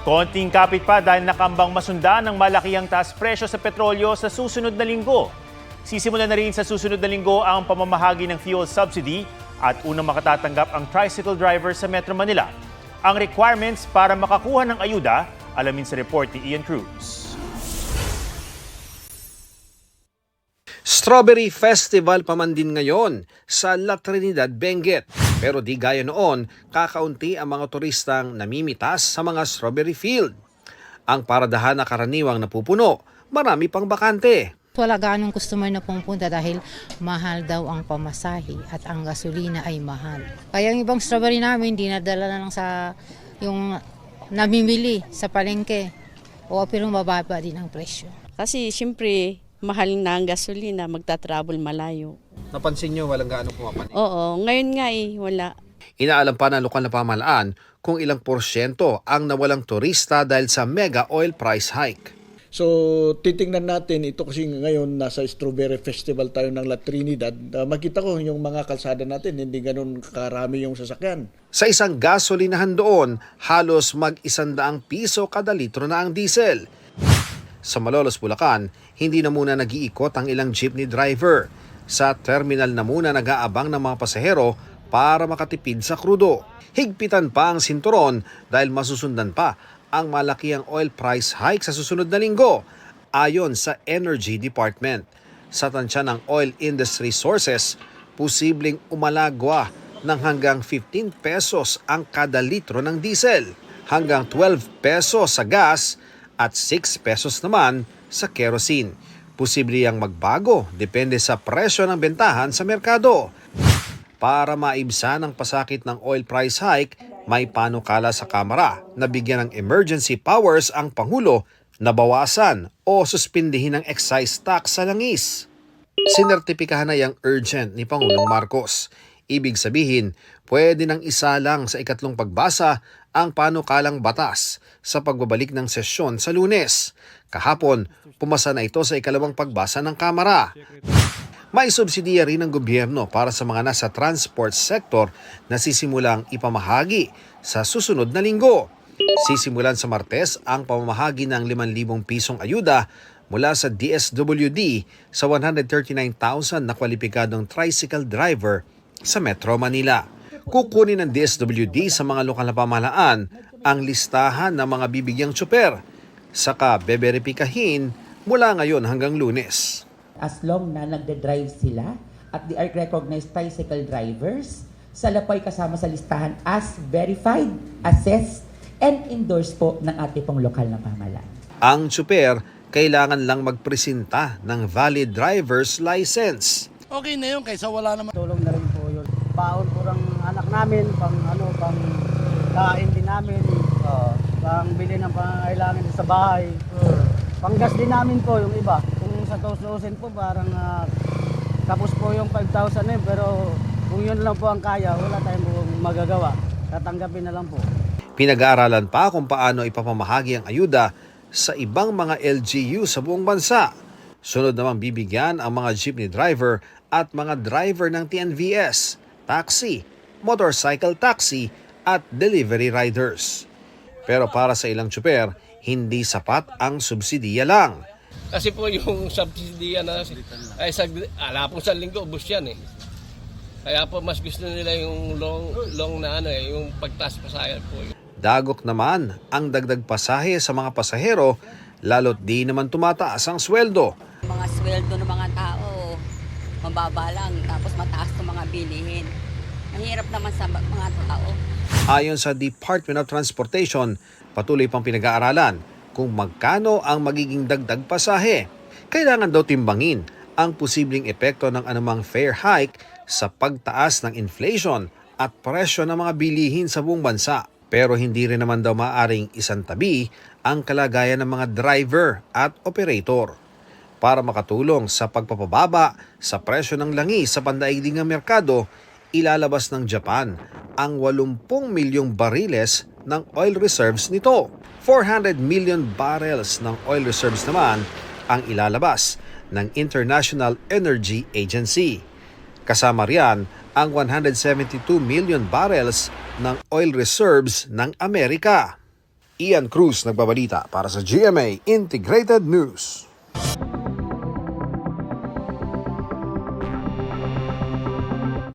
Konting kapit pa dahil nakambang masundan ng malakihang taas presyo sa petrolyo sa susunod na linggo. Sisimulan na rin sa susunod na linggo ang pamamahagi ng fuel subsidy at unang makatatanggap ang tricycle driver sa Metro Manila. Ang requirements para makakuha ng ayuda, alamin sa report ni Ian Cruz. Strawberry Festival pa man din ngayon sa La Trinidad, Benguet. Pero di gaya noon, kakaunti ang mga turistang namimitas sa mga strawberry field. Ang paradahan na karaniwang napupuno, marami pang bakante. Wala ganong customer na pumunta dahil mahal daw ang pamasahe at ang gasolina ay mahal. Kaya yung ibang strawberry namin, dinadala na lang sa yung namimili sa palengke. O pero mababa din ang presyo. Kasi siyempre, mahal na ang gasolina, magta-travel malayo. Napansin nyo, walang gaano pumapanig. Oo, ngayon nga wala. Inaalam pa ng lokal na pamahalaan kung ilang porsyento ang nawalang turista dahil sa mega oil price hike. So titingnan natin ito kasi ngayon nasa Strawberry Festival tayo ng La Trinidad. Makita ko yung mga kalsada natin, hindi ganun karami yung sasakyan. Sa isang gasolinahan doon, halos mag-100 piso kada litro na ang diesel. Sa Malolos, Bulacan, hindi na muna nag-iikot ang ilang jeepney driver. Sa terminal na muna nag-aabang ng mga pasahero para makatipid sa krudo. Higpitan pa ang sinturon dahil masusundan pa ang malakihang oil price hike sa susunod na linggo, ayon sa Energy Department. Sa tansya ng oil industry sources, posibleng umalagwa ng hanggang 15 pesos ang kada litro ng diesel, hanggang 12 pesos sa gas at 6 pesos naman sa kerosene. Posible yang magbago depende sa presyo ng bentahan sa merkado. Para maibsan ang pasakit ng oil price hike, may panukala sa Kamara na bigyan ng emergency powers ang Pangulo na bawasan o suspindihin ang excise tax sa langis. Sinertipikahan na yang urgent ni Pangulong Marcos. Ibig sabihin, pwede nang isalang sa ikatlong pagbasa ang panukalang batas sa pagbabalik ng sesyon sa Lunes. Kahapon, pumasa na ito sa ikalawang pagbasa ng Kamara. May subsidiya rin ng gobyerno para sa mga nasa transport sector na sisimulang ipamahagi sa susunod na linggo. Sisimulan sa Martes ang pamamahagi ng 5,000 pisong ayuda mula sa DSWD sa 139,000 na kwalipikadong tricycle driver sa Metro Manila. Kukunin ng DSWD sa mga lokal na pamahalaan ang listahan ng mga bibigyang tsuper. Saka beberipikahin mula ngayon hanggang Lunes. As long na nagde-drive sila at they are recognized tricycle drivers, sila po ay kasama sa listahan as verified, assessed, and endorsed po ng ating pong lokal na pamahalaan. Ang tsuper kailangan lang magpresenta ng valid driver's license. Okay na yun kaysa wala naman. Tulong na rin po yun. Baon po ng anak namin, pang kain din namin, pang bili ng pangailangan sa bahay. Panggas din namin po yung iba. Kung sa tutusin po parang tapos po yung 5,000 pero kung yun lang po ang kaya, wala tayong magagawa. Tatanggapin na lang po. Pinag-aaralan pa kung paano ipapamahagi ang ayuda sa ibang mga LGU sa buong bansa. Sunod namang bibigyan ang mga jeepney driver at mga driver ng TNVS, taxi, motorcycle taxi at delivery riders. Pero para sa ilang tsuper, hindi sapat ang subsidiya lang. Kasi po yung subsidiya na ay ala po sa linggo ubos yan eh. Kaya po mas gusto nila yung long na yung pagtaas pasayan po. Dagok naman ang dagdag pasahe sa mga pasahero, lalo't di naman tumataas ang sweldo. Mga sweldo ng mga tao, mababa lang, tapos mataas ng mga bilihin. Mahirap naman sa mga tao. Ayon sa Department of Transportation, patuloy pang pinag-aaralan kung magkano ang magiging dagdag pasahe. Kailangan daw timbangin ang posibleng epekto ng anumang fare hike sa pagtaas ng inflation at presyo ng mga bilihin sa buong bansa. Pero hindi rin naman daw maaaring isantabi ang kalagayan ng mga driver at operator. Para makatulong sa pagpapababa sa presyo ng langis sa pandaigdigang merkado, ilalabas ng Japan ang 80 milyong bariles ng oil reserves nito. 400 million barrels ng oil reserves naman ang ilalabas ng International Energy Agency. Kasama riyan ang 172 million barrels ng oil reserves ng Amerika. Ian Cruz nagbabalita para sa GMA Integrated News.